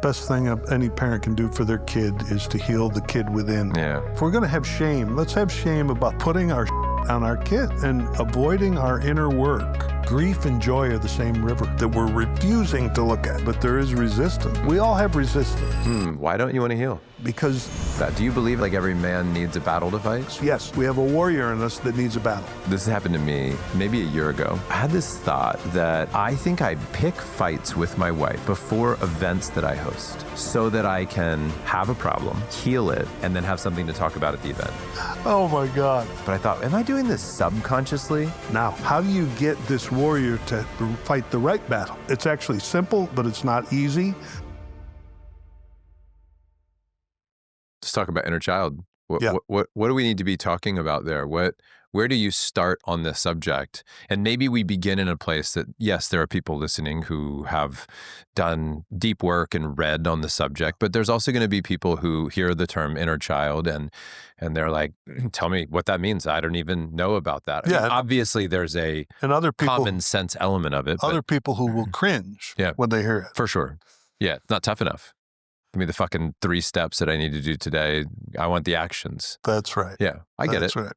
best thing any parent can do for their kid is to heal the kid within. Yeah. If we're going to have shame, let's have shame about putting our on our kid and avoiding our inner work. Grief and joy are the same river that we're refusing to look at, but there is resistance. We all have resistance. Why don't you want to heal? Because... Do you believe like every man needs a battle to fight? Yes, we have a warrior in us that needs a battle. This happened to me maybe a year ago. I had this thought that I think I pick fights with my wife before events that I host so that I can have a problem, heal it, and then have something to talk about at the event. Oh my God. But I thought, am I doing this subconsciously? Now, how do you get this warrior to fight the right battle? It's actually simple, but it's not easy. Let's talk about inner child. What do we need to be talking about there? Where do you start on this subject? And maybe we begin in a place that, yes, there are people listening who have done deep work and read on the subject, but there's also going to be people who hear the term inner child and they're like, tell me what that means. I don't even know about that. Yeah. I mean, obviously there's a common sense element of it. Other people who will cringe when they hear it. For sure. Yeah, it's not tough enough. Give me the fucking 3 steps that I need to do today. I want the actions. That's right. Yeah, I get it. That's right.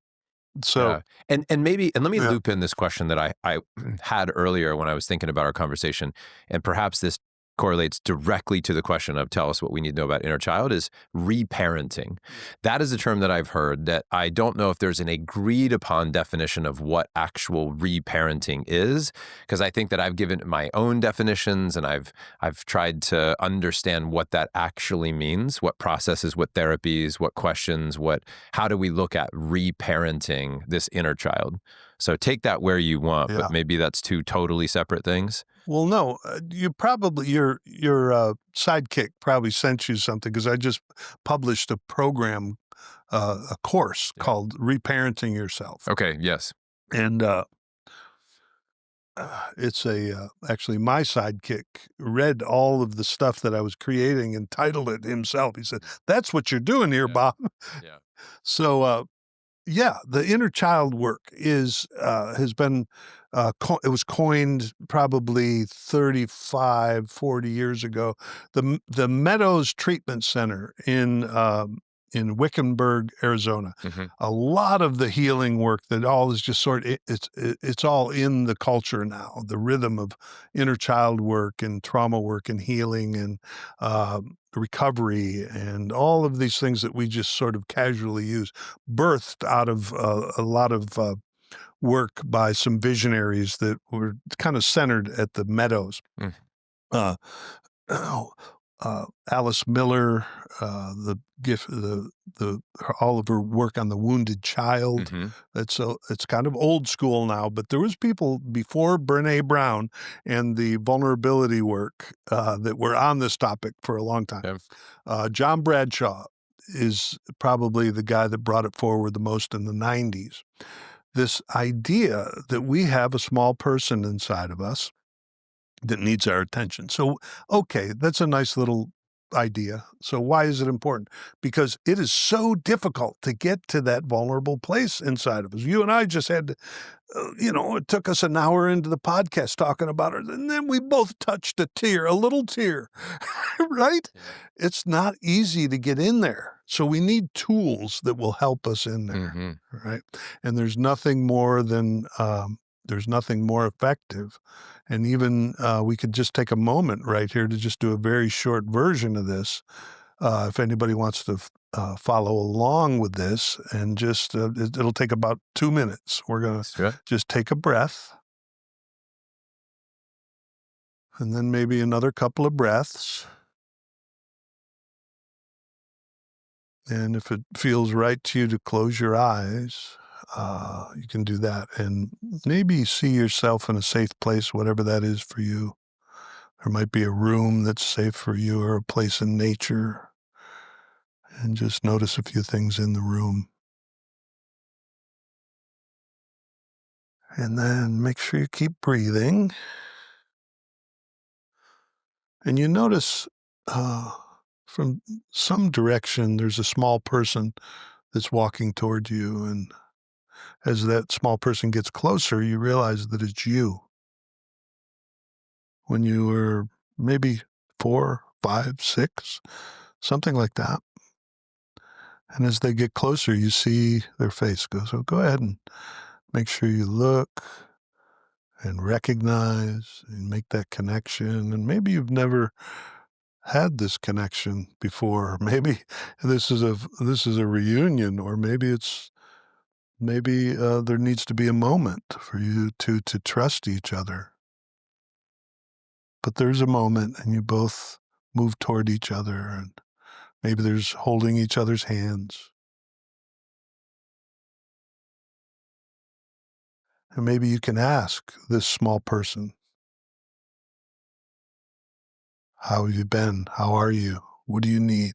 So, and let me loop in this question that I had earlier when I was thinking about our conversation, and perhaps this correlates directly to the question of tell us what we need to know about inner child is reparenting. That is a term that I've heard that I don't know if there's an agreed upon definition of what actual reparenting is, because I think that I've given my own definitions and I've tried to understand what that actually means, what processes, what therapies, what questions, how do we look at reparenting this inner child? So take that where you want, but maybe that's 2 totally separate things. Well, no, you probably, your sidekick probably sent you something because I just published a program, a course called Reparenting Yourself. Okay, yes. And it's actually my sidekick read all of the stuff that I was creating and titled it himself. He said, that's what you're doing here, Bob. Yeah. So, the inner child work has been, it was coined probably 35, 40 years ago. The Meadows Treatment Center in Wickenburg, Arizona. Mm-hmm. A lot of the healing work that all is just it's all in the culture now. The rhythm of inner child work and trauma work and healing and recovery and all of these things that we just sort of casually use, birthed out of a lot of work by some visionaries that were kind of centered at the Meadows. Mm. Alice Miller, all of her work on the wounded child. Mm-hmm. It's kind of old school now, but there was people before Brene Brown and the vulnerability work that were on this topic for a long time. Yeah. John Bradshaw is probably the guy that brought it forward the most in the 90s. This idea that we have a small person inside of us that needs our attention. So, okay, that's a nice little idea. So why is it important? Because it is so difficult to get to that vulnerable place inside of us. You and I just had to, it took us an hour into the podcast talking about it, and then we both touched a little tear, right? Yeah. It's not easy to get in there. So we need tools that will help us in there, mm-hmm. right? And there's nothing more effective. And even we could just take a moment right here to just do a very short version of this. If anybody wants to follow along with this, and just it'll take about 2 minutes. We're going to just take a breath. And then maybe another couple of breaths. And if it feels right to you to close your eyes, you can do that and maybe see yourself in a safe place, whatever that is for you. There might be a room that's safe for you or a place in nature. And just notice a few things in the room. And then make sure you keep breathing. And you notice from some direction, there's a small person that's walking toward you. And as that small person gets closer, you realize that it's you. When you were maybe 4, 5, 6, something like that. And as they get closer, you see their face go. So go ahead and make sure you look and recognize and make that connection. And maybe you've never had this connection before. Maybe this is a reunion, or maybe there needs to be a moment for you to trust each other. But there's a moment, and you both move toward each other, and maybe there's holding each other's hands. And maybe you can ask this small person, how have you been? How are you? What do you need?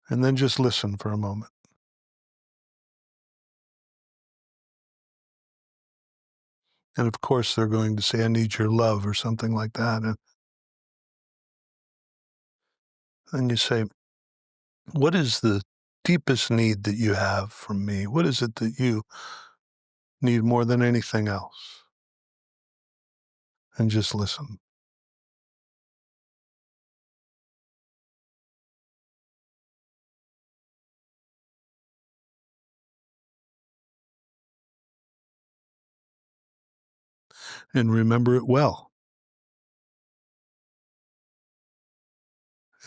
And then just listen for a moment. And of course, they're going to say, I need your love or something like that. And then you say, what is the deepest need that you have from me? What is it that you need more than anything else? And just listen. And remember it well.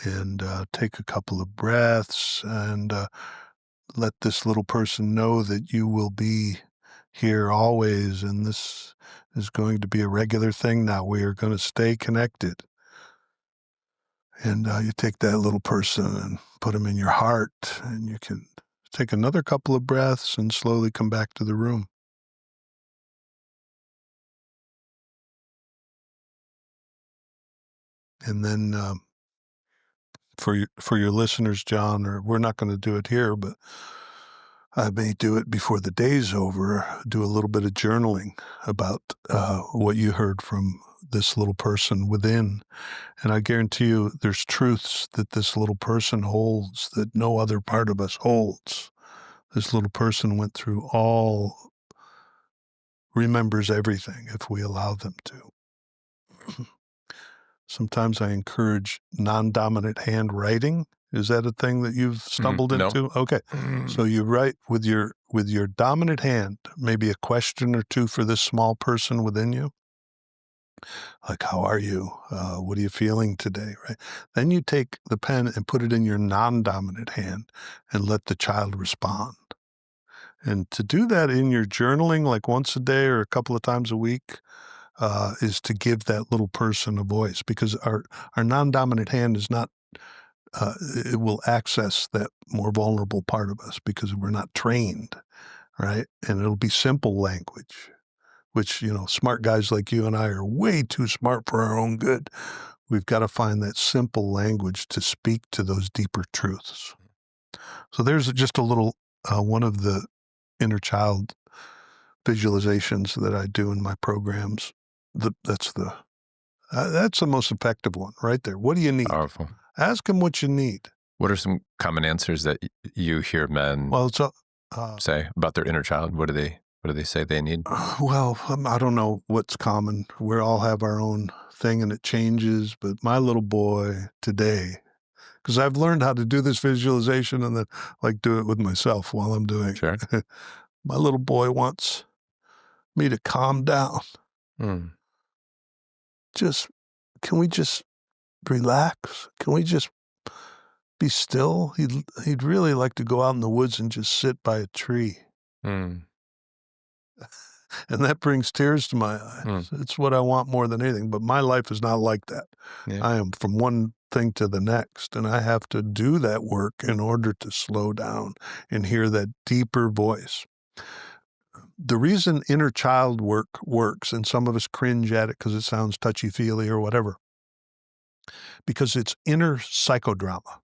And take a couple of breaths and let this little person know that you will be here always. And this is going to be a regular thing now. We are going to stay connected. And you take that little person and put them in your heart, and you can take another couple of breaths and slowly come back to the room. And then for your listeners, Jon, or we're not going to do it here, but I may do it before the day's over, do a little bit of journaling about what you heard from this little person within. And I guarantee you there's truths that this little person holds that no other part of us holds. This little person went through remembers everything if we allow them to. Sometimes I encourage non-dominant handwriting. Is that a thing that you've stumbled No. into? Okay. So you write with your dominant hand, maybe a question or two for this small person within you. Like, how are you? What are you feeling today? Right. Then you take the pen and put it in your non-dominant hand and let the child respond. And to do that in your journaling, like once a day or a couple of times a week, is to give that little person a voice, because our non-dominant hand is not, it will access that more vulnerable part of us because we're not trained, right? And it'll be simple language, which, smart guys like you and I are way too smart for our own good. We've got to find that simple language to speak to those deeper truths. So there's just a little, one of the inner child visualizations that I do in my programs. That's the most effective one right there. What do you need? Powerful. Ask them what you need. What are some common answers that you hear men say about their inner child? What do they say they need? Well, I don't know what's common. We all have our own thing and it changes. But my little boy today, because I've learned how to do this visualization and then do it with myself while I'm doing Sure. it. My little boy wants me to calm down. Can we just relax? Can we just be still? He'd really like to go out in the woods and just sit by a tree. And that brings tears to my eyes. It's what I want more than anything, but my life is not like that. Yeah. I am from one thing to the next, and I have to do that work in order to slow down and hear that deeper voice. The reason inner child work works, and some of us cringe at it because it sounds touchy-feely or whatever, because it's inner psychodrama.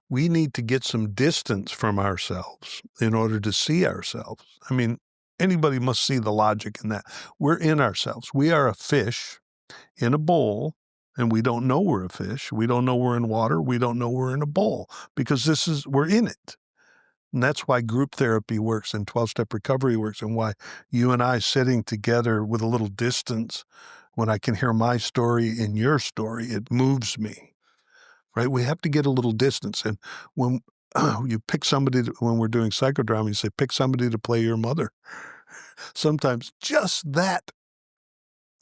We need to get some distance from ourselves in order to see ourselves. I mean, anybody must see the logic in that. We're in ourselves. We are a fish in a bowl, and we don't know we're a fish. We don't know we're in water. We don't know we're in a bowl because we're in it. And that's why group therapy works and 12-step recovery works, and why you and I sitting together with a little distance When I can hear my story in your story, it moves me, right? We have to get a little distance. And when you pick somebody, when we're doing psychodrama, you say, pick somebody to play your mother. Sometimes just that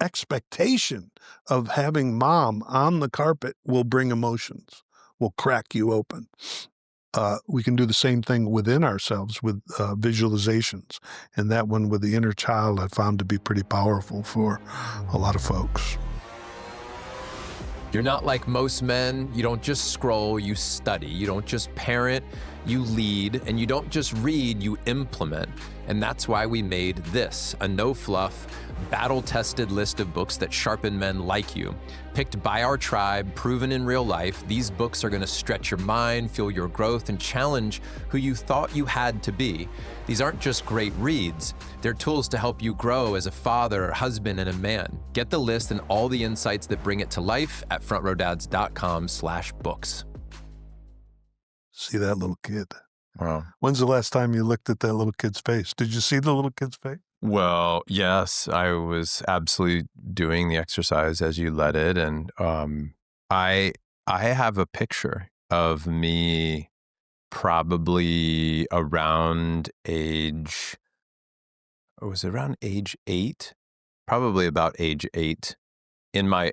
expectation of having mom on the carpet will bring emotions, will crack you open. We can do the same thing within ourselves with visualizations. And that one with the inner child I found to be pretty powerful for a lot of folks. You're not like most men. You don't just scroll, you study. You don't just parent, you lead. And you don't just read, you implement. And that's why we made this, a no-fluff, battle-tested list of books that sharpen men like you. Picked by our tribe, proven in real life, these books are gonna stretch your mind, fuel your growth, and challenge who you thought you had to be. These aren't just great reads, they're tools to help you grow as a father, husband, and a man. Get the list and all the insights that bring it to life at frontrowdads.com/books. See that little kid. Wow. When's the last time you looked at that little kid's face? Did you see the little kid's face? Well, yes, I was absolutely doing the exercise as you led it. And I have a picture of me probably around age, was it around age 8? Probably about age 8 in my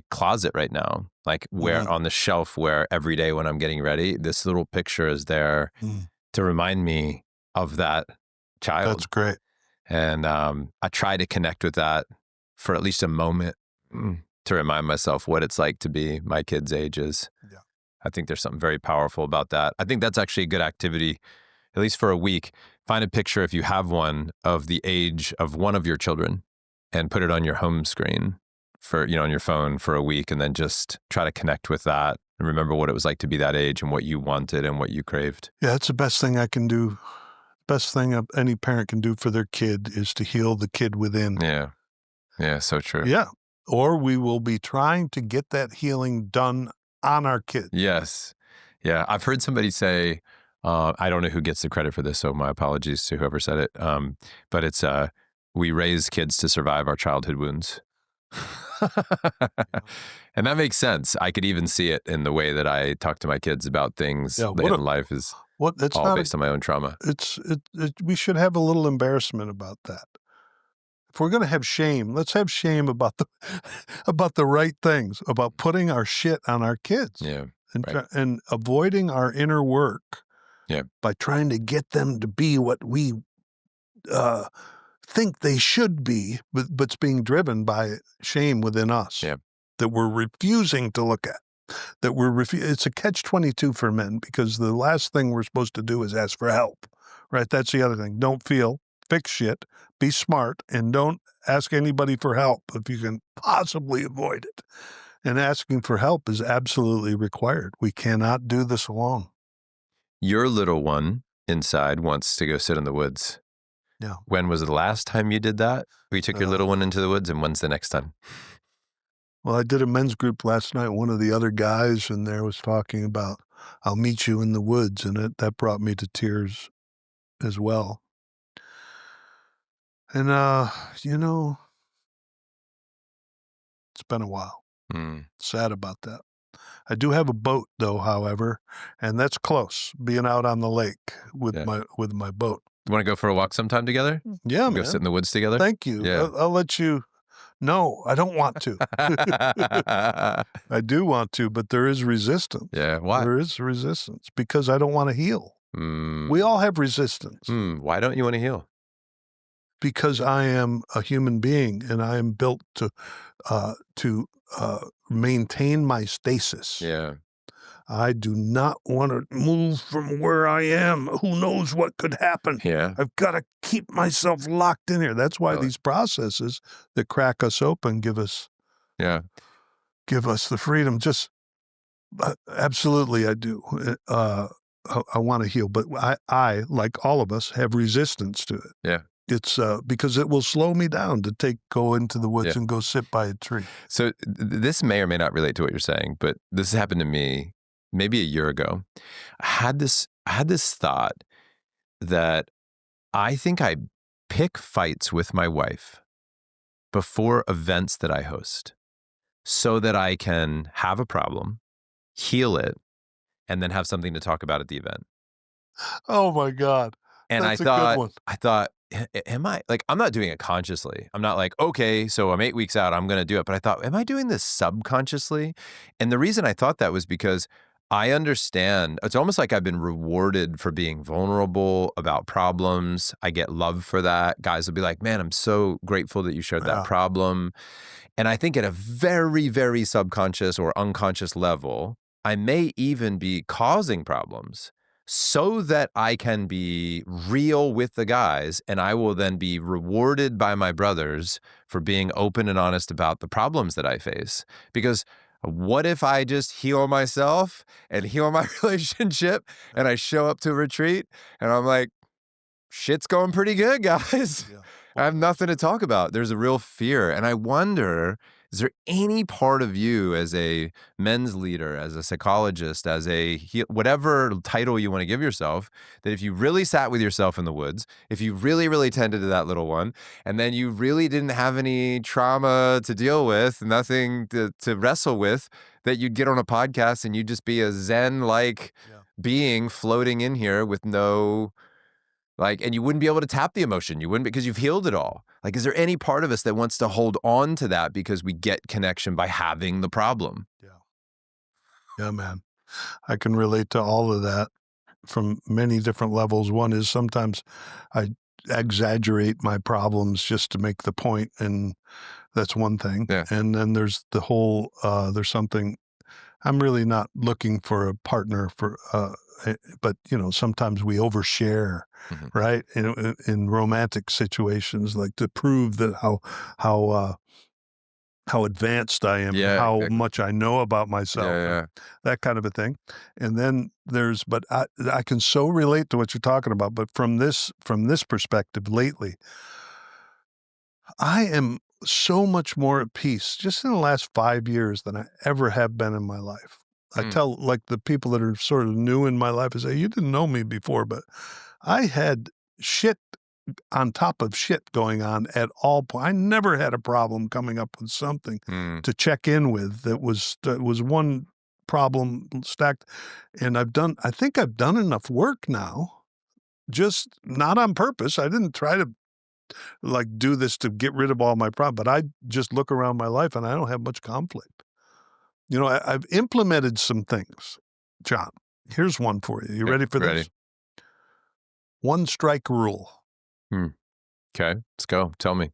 closet right now, like where on the shelf where every day when I'm getting ready, this little picture is there to remind me of that child. That's great. And I try to connect with that for at least a moment to remind myself what it's like to be my kids' ages. Yeah. I think there's something very powerful about that. I think that's actually a good activity, at least for a week. Find a picture, if you have one, of the age of one of your children and put it on your home screen for, on your phone for a week, and then just try to connect with that and remember what it was like to be that age and what you wanted and what you craved. Yeah, it's the best thing I can do. Best thing any parent can do for their kid is to heal the kid within. Yeah. Yeah, so true. Yeah. Or we will be trying to get that healing done on our kids. Yes. Yeah. I've heard somebody say, I don't know who gets the credit for this, so my apologies to whoever said it. But it's, we raise kids to survive our childhood wounds. And that makes sense. I could even see it in the way that I talk to my kids about things in life is all based on my own trauma. We should have a little embarrassment about that. If we're going to have shame, let's have shame about the right things, about putting our shit on our kids. Yeah. And avoiding our inner work by trying to get them to be what we think they should be, but's being driven by shame within us that we're refusing to look at. It's a catch-22 for men, because the last thing we're supposed to do is ask for help, right? That's the other thing. Don't feel, fix shit, be smart, and don't ask anybody for help if you can possibly avoid it. And asking for help is absolutely required. We cannot do this alone. Your little one inside wants to go sit in the woods. Yeah. When was the last time you did that? You took your little one into the woods, and when's the next time? Well, I did a men's group last night. One of the other guys in there was talking about, I'll meet you in the woods, and that brought me to tears as well. And, it's been a while. Sad about that. I do have a boat, though, however, and that's close, being out on the lake with my boat. You want to go for a walk sometime together? Yeah, man. Go sit in the woods together? Thank you. Yeah. I'll let you. No, I don't want to. I do want to, but there is resistance. Yeah, why? There is resistance because I don't want to heal. We all have resistance. Why don't you want to heal? Because I am a human being and I am built to maintain my stasis. Yeah. I do not want to move from where I am. Who knows what could happen? Yeah. I've got to keep myself locked in here. That's why these processes that crack us open give us the freedom. Just absolutely, I do. I want to heal, but I, like all of us, have resistance to it. Yeah. It's because it will slow me down to go into the woods and go sit by a tree. So this may or may not relate to what you're saying, but this happened to me maybe a year ago. I had this thought that I think I pick fights with my wife before events that I host so that I can have a problem, heal it, and then have something to talk about at the event. Oh my God. And That's a good one. I thought, am I like, I'm not doing it consciously. I'm not like, okay, so I'm 8 weeks out, I'm going to do it. But I thought, am I doing this subconsciously? And the reason I thought that was because I understand it's almost like I've been rewarded for being vulnerable about problems. I get love for that. Guys will be like, man, I'm so grateful that you shared that Yeah. problem. And I think at a very, very subconscious or unconscious level, I may even be causing problems so that I can be real with the guys, and I will then be rewarded by my brothers for being open and honest about the problems that I face. Because what if I just heal myself and heal my relationship and I show up to a retreat and I'm like, shit's going pretty good, guys. Yeah. I have nothing to talk about. There's a real fear. And I wonder, is there any part of you as a men's leader, as a psychologist, as whatever title you want to give yourself, that if you really sat with yourself in the woods, if you really, really tended to that little one, and then you really didn't have any trauma to deal with, nothing to wrestle with, that you'd get on a podcast and you'd just be a Zen-like being floating in here with no... Like, and you wouldn't be able to tap the emotion. You wouldn't, because you've healed it all. Like, is there any part of us that wants to hold on to that because we get connection by having the problem? Yeah. Yeah, man. I can relate to all of that from many different levels. One is sometimes I exaggerate my problems just to make the point, and that's one thing. Yeah. And then there's the whole, there's something, I'm really not looking for a partner for, but sometimes we overshare, right? In romantic situations, like to prove that how advanced I am, how much I know about myself, that kind of a thing. And then but I can so relate to what you're talking about. But from this perspective, lately, I am so much more at peace just in the last 5 years than I ever have been in my life. I tell like the people that are sort of new in my life, I say, you didn't know me before, but I had shit on top of shit going on at all points. I never had a problem coming up with something to check in with that was one problem stacked. And I think I've done enough work now, just not on purpose. I didn't try to like do this to get rid of all my problems, but I just look around my life and I don't have much conflict. I've implemented some things. Jon, here's one for you. You ready for this? Ready. 1 strike rule. Okay, let's go. Tell me.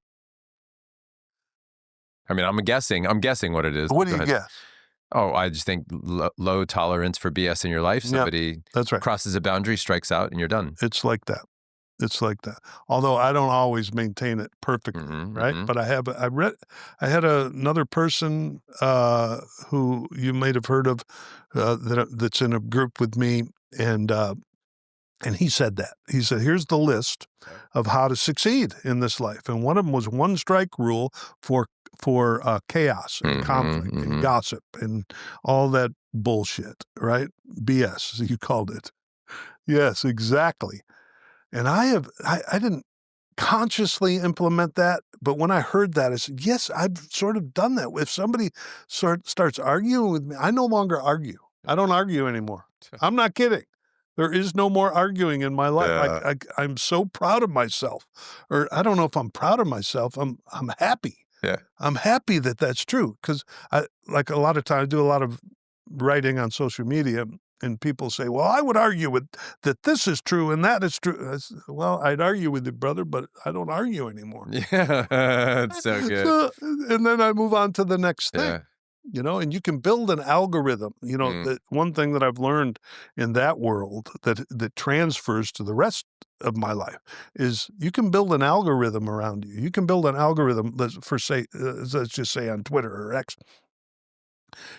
I mean, I'm guessing what it is. What do you guess? Oh, I just think low tolerance for BS in your life. Somebody that's right. crosses a boundary, strikes out, and you're done. It's like that. It's like that. Although I don't always maintain it perfectly, right? But I had another person who you might have heard of that's in a group with me, and he said that. He said, here's the list of how to succeed in this life. And one of them was 1 strike rule for chaos and conflict and gossip and all that bullshit, right? BS, as you called it. Yes, exactly. And I didn't consciously implement that, but when I heard that, I said, yes, I've sort of done that. If somebody starts arguing with me, I no longer argue. I don't argue anymore. I'm not kidding. There is no more arguing in my life. I'm so proud of myself. Or I don't know if I'm proud of myself. I'm happy. Yeah. I'm happy that that's true, because like a lot of times I do a lot of writing on social media, and people say, well, I would argue with that this is true and that is true. I said, well, I'd argue with you, brother, but I don't argue anymore. Yeah, that's so good. And then I move on to the next thing. And you can build an algorithm. The one thing that I've learned in that world that transfers to the rest of my life is you can build an algorithm around you. You can build an algorithm, let's just say on Twitter or X.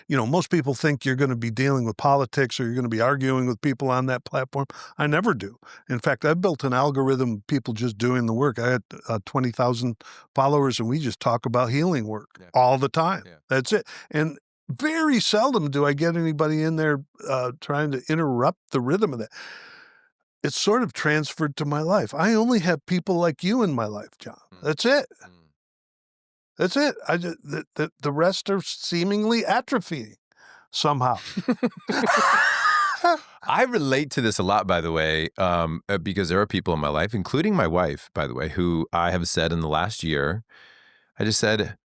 Most people think you're going to be dealing with politics or you're going to be arguing with people on that platform. I never do. In fact, I've built an algorithm of people just doing the work. I had 20,000 followers, and we just talk about healing work all the time. That's it. And very seldom do I get anybody in there trying to interrupt the rhythm of that. It's sort of transferred to my life. I only have people like you in my life, Jon. That's it. That's it. The rest are seemingly atrophying somehow. I relate to this a lot, by the way, because there are people in my life, including my wife, by the way, who I have said in the last year, I just said,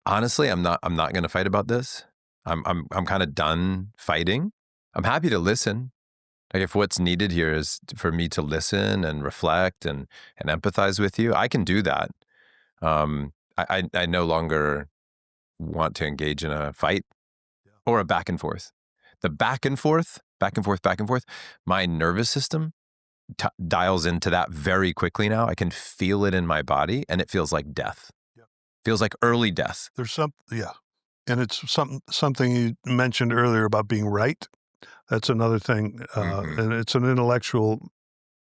honestly, I'm not going to fight about this. I'm kind of done fighting. I'm happy to listen. Like if what's needed here is for me to listen and reflect and empathize with you, I can do that. I no longer want to engage in a fight or a back and forth. The back and forth, back and forth, back and forth, my nervous system dials into that very quickly now. I can feel it in my body and it feels like death. Yeah. Feels like early death. Yeah. And it's something you mentioned earlier about being right. That's another thing. And it's an intellectual,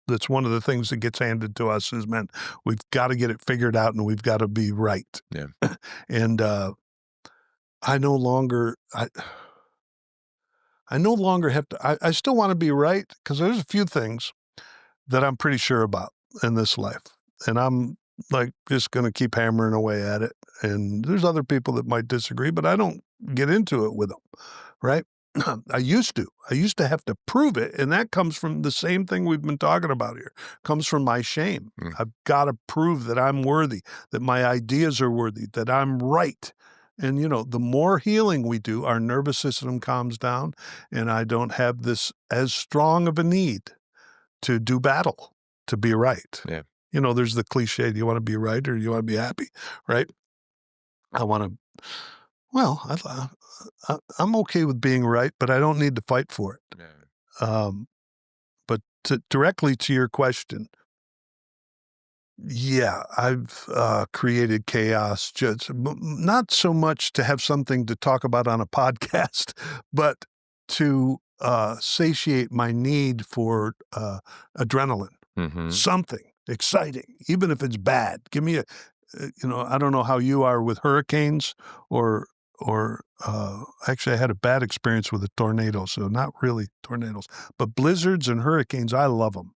that's one of the things that gets handed to us as men. We've got to get it figured out and we've got to be right. Yeah. And I no longer have to, I still want to be right because there's a few things that I'm pretty sure about in this life. And I'm like just going to keep hammering away at it. And there's other people that might disagree, but I don't get into it with them, right? I used to have to prove it. And that comes from the same thing we've been talking about here. Comes from my shame. I've got to prove that I'm worthy, that my ideas are worthy, that I'm right. And, the more healing we do, our nervous system calms down, and I don't have this as strong of a need to do battle, to be right. Yeah. There's the cliche, do you want to be right or do you want to be happy, right? I'm okay with being right, but I don't need to fight for it. Yeah. But directly to your question, yeah, I've created chaos, just not so much to have something to talk about on a podcast, but to satiate my need for adrenaline, something exciting, even if it's bad. Give me I don't know how you are with hurricanes or actually I had a bad experience with a tornado, so not really tornadoes, but blizzards and hurricanes, I love them.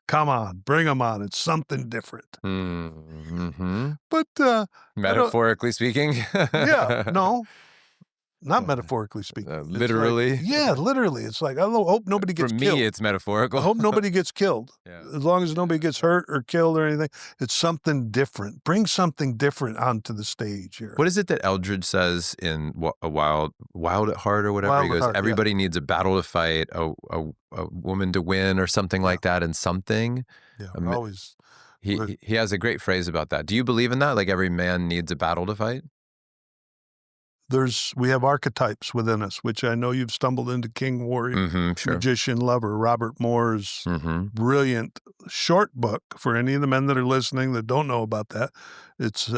Come on, bring them on. It's something different. But metaphorically speaking, yeah, no, not metaphorically speaking. Literally. Literally. It's like I hope nobody gets For killed. me, it's metaphorical. I hope nobody gets killed. Yeah. As long as nobody gets hurt or killed or anything, it's something different. Bring something different onto the stage here. What is it that Eldridge says in a Wild at Heart or whatever? Wild He at goes, Heart, everybody needs a battle to fight, a woman to win, or something like that, and something. Yeah, always. He has a great phrase about that. Do you believe in that? Like every man needs a battle to fight? We have archetypes within us, which I know you've stumbled into: king, warrior, Sure. magician, lover. Robert Moore's brilliant short book for any of the men that are listening that don't know about that. It's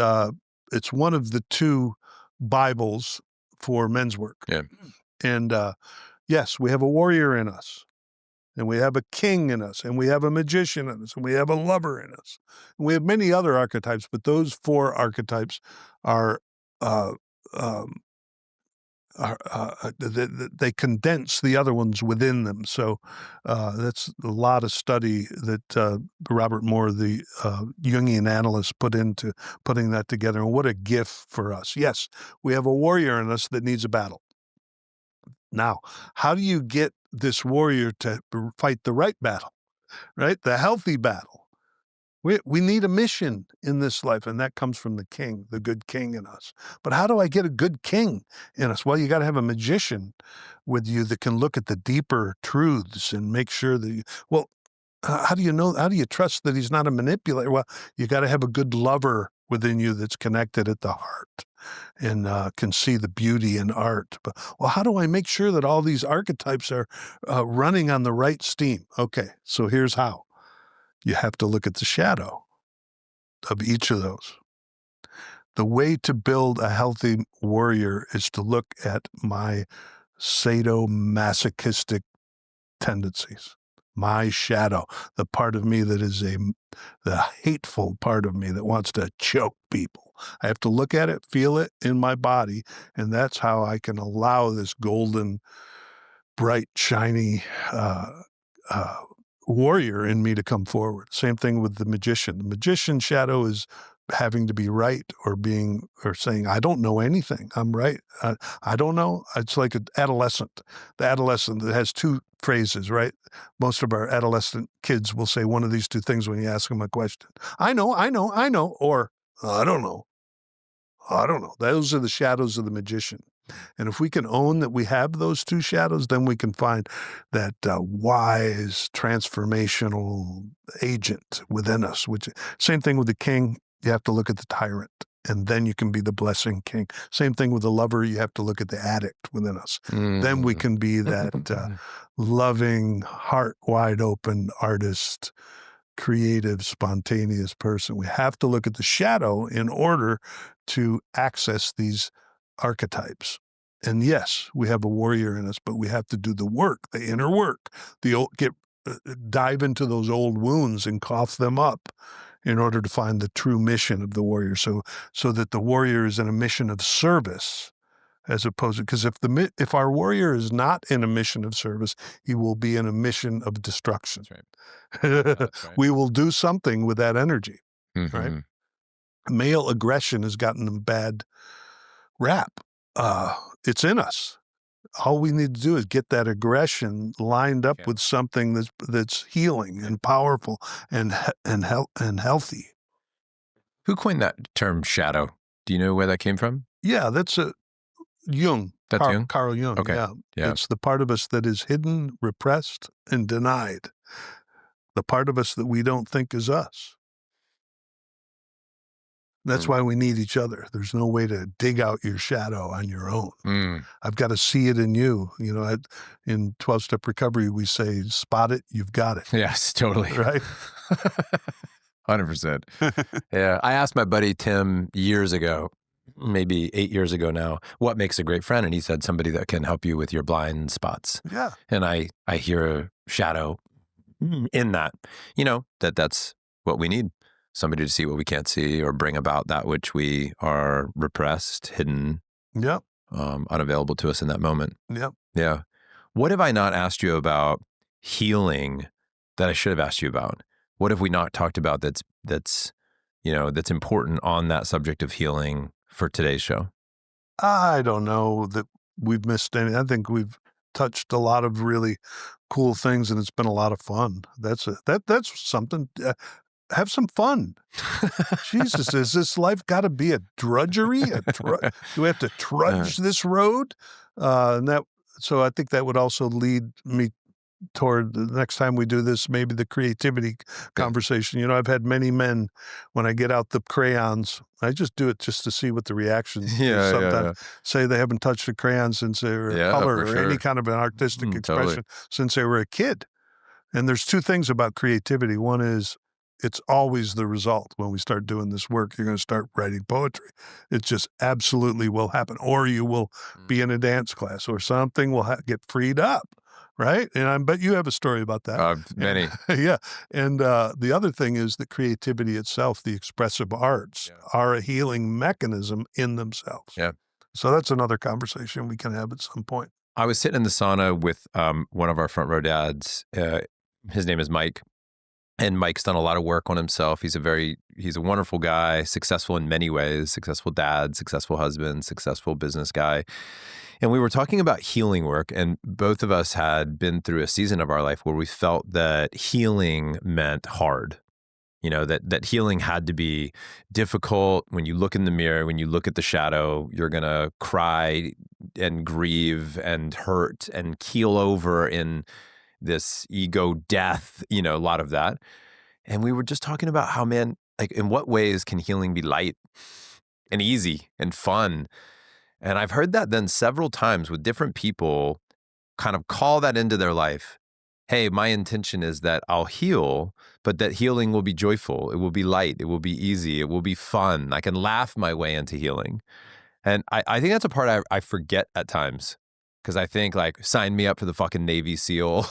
one of the two Bibles for men's work. Yeah. And yes, we have a warrior in us, and we have a king in us, and we have a magician in us, and we have a lover in us. And we have many other archetypes, but those four archetypes are they condense the other ones within them. So that's a lot of study that Robert Moore, the Jungian analyst, put into putting that together. And what a gift for us. Yes, we have a warrior in us that needs a battle. Now, how do you get this warrior to fight the right battle, right? The healthy battle. We need a mission in this life, and that comes from the king, the good king in us. But how do I get a good king in us? Well, you got to have a magician with you that can look at the deeper truths and make sure that how do you know? How do you trust that he's not a manipulator? Well, you got to have a good lover within you that's connected at the heart and can see the beauty in art. But how do I make sure that all these archetypes are running on the right steam? Okay, so here's how. You have to look at the shadow of each of those. The way to build a healthy warrior is to look at my sadomasochistic tendencies, my shadow, the part of me that is the hateful part of me that wants to choke people. I have to look at it, feel it in my body, and that's how I can allow this golden, bright, shiny warrior in me to come forward. Same thing with the magician. The magician shadow is having to be right or saying, I don't know anything. I'm right. I don't know. It's like an adolescent. The adolescent that has two phrases, right? Most of our adolescent kids will say one of these two things when you ask them a question. I know, or I don't know. I don't know. Those are the shadows of the magician. And if we can own that we have those two shadows, then we can find that wise, transformational agent within us. Same thing with the king. You have to look at the tyrant, and then you can be the blessing king. Same thing with the lover. You have to look at the addict within us. Then we can be that loving, heart wide open artist, creative, spontaneous person. We have to look at the shadow in order to access these archetypes. And yes, we have a warrior in us, but we have to do the work, the inner work, dive into those old wounds and cough them up in order to find the true mission of the warrior. So that the warrior is in a mission of service, as opposed to, because if our warrior is not in a mission of service, he will be in a mission of destruction. That's right. That's right. We will do something with that energy, right? Mm-hmm. Male aggression has gotten a bad rap. It's in us. All we need to do is get that aggression lined up with something that's healing and powerful and healthy. Who coined that term shadow? Do you know where that came from? Yeah, that's Jung. That's Jung? Carl Jung. Okay. Yeah. It's the part of us that is hidden, repressed, and denied. The part of us that we don't think is us. That's why we need each other. There's no way to dig out your shadow on your own. I've got to see it in you. You know, in 12-step recovery, we say, spot it, you've got it. Yes, totally. Right? 100%. Yeah. I asked my buddy Tim years ago, maybe 8 years ago now, what makes a great friend? And he said, somebody that can help you with your blind spots. Yeah. And I hear a shadow in that, that's what we need. Somebody to see what we can't see or bring about that which we are repressed, hidden, unavailable to us in that moment. Yep. Yeah. What have I not asked you about healing that I should have asked you about? What have we not talked about that's important on that subject of healing for today's show? I don't know that we've missed any. I think we've touched a lot of really cool things, and it's been a lot of fun. That's something. Have some fun. Jesus, is this life got to be a drudgery? Do we have to trudge this road? So I think that would also lead me toward the next time we do this, maybe the creativity conversation. You know, I've had many men, when I get out the crayons, I just do it just to see what the reaction is. Sometimes say they haven't touched a crayon since they were a color or any kind of an artistic expression since they were a kid. And there's two things about creativity. One is, it's always the result. When we start doing this work, you're going to start writing poetry. It just absolutely will happen. Or you will be in a dance class, or something will get freed up, right? And I bet you have a story about that. Many. Yeah. And the other thing is that creativity itself, the expressive arts, are a healing mechanism in themselves. Yeah. So that's another conversation we can have at some point. I was sitting in the sauna with one of our front row dads. His name is Mike. And Mike's done a lot of work on himself. He's a wonderful guy, successful in many ways, successful dad, successful husband, successful business guy. And we were talking about healing work, and both of us had been through a season of our life where we felt that healing meant hard. You know, that healing had to be difficult. When you look in the mirror, when you look at the shadow, you're going to cry and grieve and hurt and keel over in this ego death, a lot of that. And we were just talking about how, man, like, in what ways can healing be light and easy and fun? And I've heard that then several times with different people kind of call that into their life. Hey, my intention is that I'll heal, but that healing will be joyful. It will be light. It will be easy. It will be fun. I can laugh my way into healing. And I think that's a part I forget at times. Because I think, like, sign me up for the fucking Navy SEAL,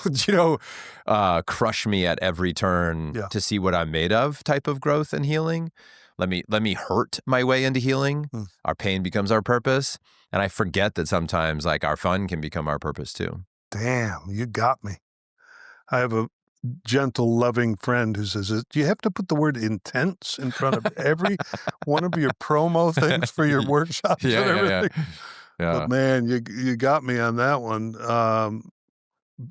crush me at every turn to see what I'm made of type of growth and healing. Let me hurt my way into healing. Our pain becomes our purpose. And I forget that sometimes, like, our fun can become our purpose too. Damn, you got me. I have a gentle, loving friend who says, do you have to put the word intense in front of every one of your promo things for your workshops and everything? But man, you got me on that one.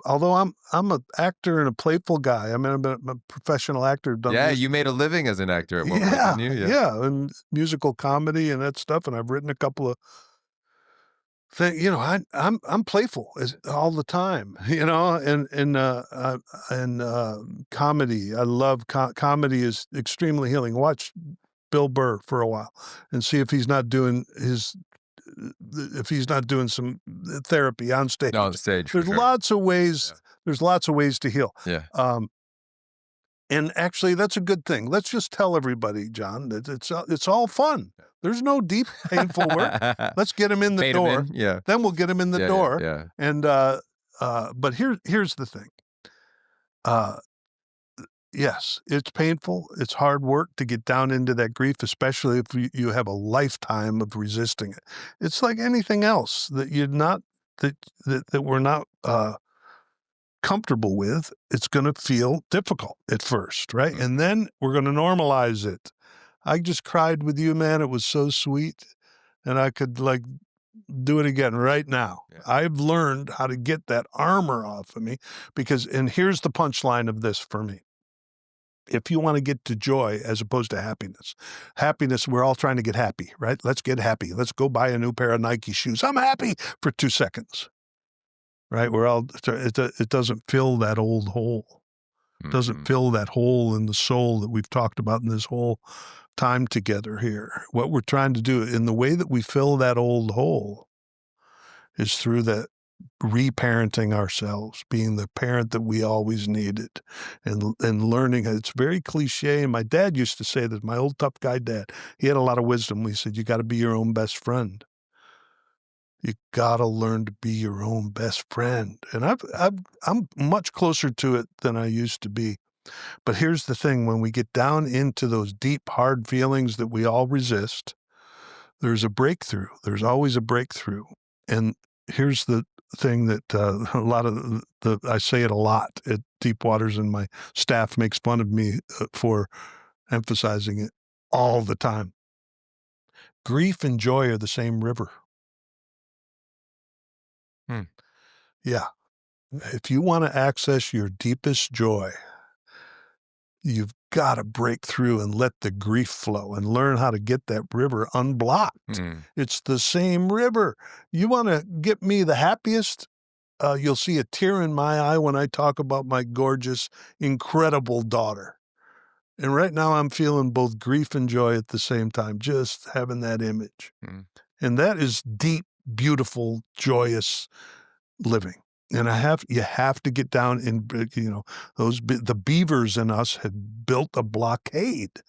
Although I'm an actor and a playful guy. I mean, I'm a professional actor. You made a living as an actor at one point, didn't you? Yeah, and musical comedy and that stuff. And I've written a couple of things. I'm playful all the time. And comedy. I love comedy is extremely healing. Watch Bill Burr for a while and see if he's not doing some therapy on stage. On stage, there's lots of ways. There's lots of ways to heal. Yeah. And actually, that's a good thing. Let's just tell everybody, Jon, that it's all fun. There's no deep, painful work. Let's get him in the door. Then we'll get him in the door. Yeah. And but here's the thing. Yes, it's painful. It's hard work to get down into that grief, especially if you have a lifetime of resisting it. It's like anything else that we're not comfortable with. It's going to feel difficult at first, right? And then we're going to normalize it. I just cried with you, man. It was so sweet, and I could do it again right now. Yeah. I've learned how to get that armor off of me and here's the punchline of this for me. If you want to get to joy as opposed to happiness, we're all trying to get happy, right? Let's get happy. Let's go buy a new pair of Nike shoes. I'm happy for 2 seconds, right? It doesn't fill that old hole. It doesn't fill that hole in the soul that we've talked about in this whole time together here. What we're trying to do in the way that we fill that old hole is through that reparenting ourselves, being the parent that we always needed, and learning. It's very cliche. And my dad used to say that, my old tough guy dad, he had a lot of wisdom. He said, you got to be your own best friend. You got to learn to be your own best friend. And I'm much closer to it than I used to be. But here's the thing. When we get down into those deep, hard feelings that we all resist, there's a breakthrough. There's always a breakthrough. And here's the thing that I say it a lot at Deep Waters, and my staff makes fun of me for emphasizing it all the time. Grief and joy are the same river. Yeah. If you want to access your deepest joy, you've got to break through and let the grief flow and learn how to get that river unblocked. It's the same river. You want to get me the happiest? You'll see a tear in my eye when I talk about my gorgeous, incredible daughter. And right now I'm feeling both grief and joy at the same time, just having that image. And that is deep, beautiful, joyous living. And you have to get down in, the beavers in us have built a blockade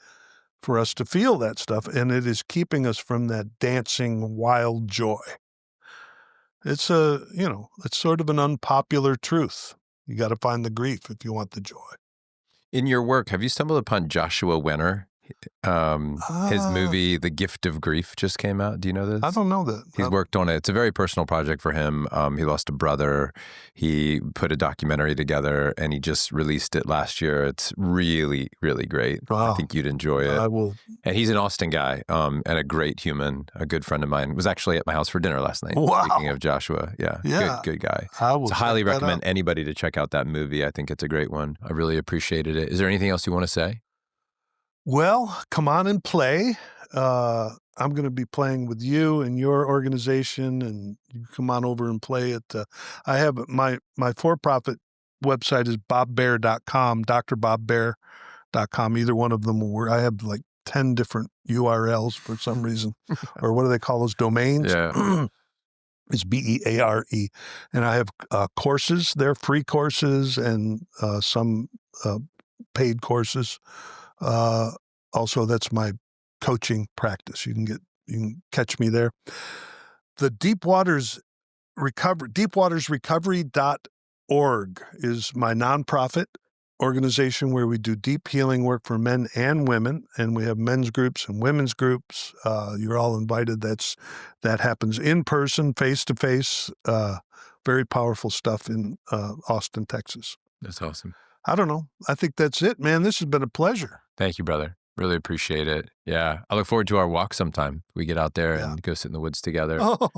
for us to feel that stuff. And it is keeping us from that dancing, wild joy. It's it's sort of an unpopular truth. You got to find the grief if you want the joy. In your work, have you stumbled upon Joshua Wenner? His movie, The Gift of Grief, just came out. Do you know this? I don't know that. He's worked on it. It's a very personal project for him. He lost a brother. He put a documentary together, and he just released it last year. It's really, really great. Wow. I think you'd enjoy it. I will. And he's an Austin guy, and a great human, a good friend of mine. Was actually at my house for dinner last night. Wow. Speaking of Joshua. Yeah. Good guy. I will highly recommend anybody to check out that movie. I think it's a great one. I really appreciated it. Is there anything else you want to say? Well, come on and play. I'm going to be playing with you and your organization, and you come on over and play it. I have my for-profit website is bobbeare.com, drbobbeare.com. Either one of them will work. I have like 10 different URLs for some reason, or what do they call those, domains? Yeah. It's Beare. And I have courses. They're free courses and some paid courses. Also, that's my coaching practice. You can catch me there. The deepwatersrecovery.org is my nonprofit organization where we do deep healing work for men and women, and we have men's groups and women's groups. You're all invited. That happens in person, face to face. Very powerful stuff in Austin, Texas. That's awesome. I don't know. I think that's it, man. This has been a pleasure. Thank you, brother. Really appreciate it. Yeah. I look forward to our walk sometime. We get out there Yeah. and go sit in the woods together. Oh,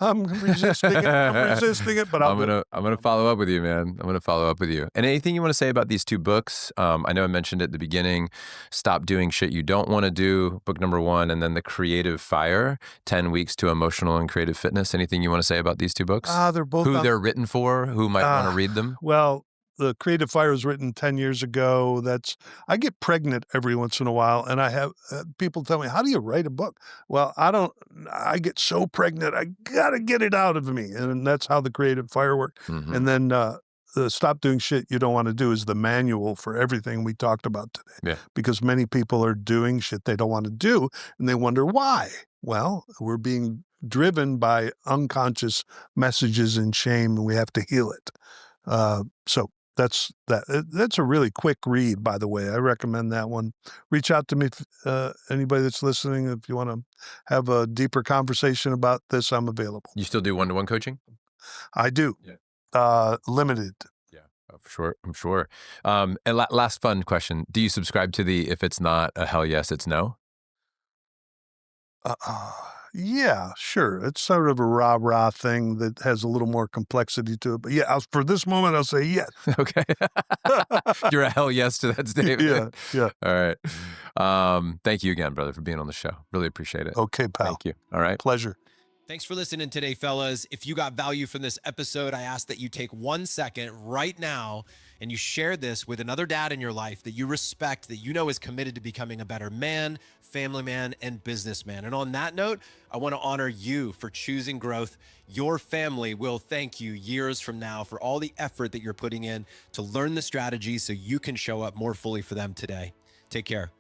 I'm resisting it. I'm resisting it, but I'm gonna follow up with you, man. I'm gonna follow up with you. And anything you want to say about these two books? I know I mentioned at the beginning, Stop Doing Shit You Don't Want to Do, book number 1, and then The Creative Fire, 10 Weeks to Emotional and Creative Fitness. Anything you want to say about these two books? They're both Who they're written for, who might want to read them? Well, The Creative Fire was written 10 years ago. I get pregnant every once in a while, and I have people tell me, how do you write a book? Well, I get so pregnant, I got to get it out of me. And that's how The Creative Fire worked. Mm-hmm. And then the Stop Doing Shit You Don't Want to Do is the manual for everything we talked about today. Yeah. Because many people are doing shit they don't want to do, and they wonder why. Well, we're being driven by unconscious messages and shame, and we have to heal it. So that's that. That's a really quick read, by the way. I recommend that one. Reach out to me, anybody that's listening, if you want to have a deeper conversation about this. I'm available. You still do one-to-one coaching? I do. Yeah. Limited. Yeah, for sure. I'm sure. And last fun question: do you subscribe to the "if it's not a hell yes, it's no"? Yeah, sure. It's sort of a rah-rah thing that has a little more complexity to it. But yeah, for this moment, I'll say yes. Okay. You're a hell yes to that statement. Yeah. All right. Thank you again, brother, for being on the show. Really appreciate it. Okay, pal. Thank you. All right. Pleasure. Thanks for listening today, fellas. If you got value from this episode, I ask that you take 1 second right now and you share this with another dad in your life that you respect, that you know is committed to becoming a better man, family man, and businessman. And on that note, I want to honor you for choosing growth. Your family will thank you years from now for all the effort that you're putting in to learn the strategies so you can show up more fully for them today. Take care.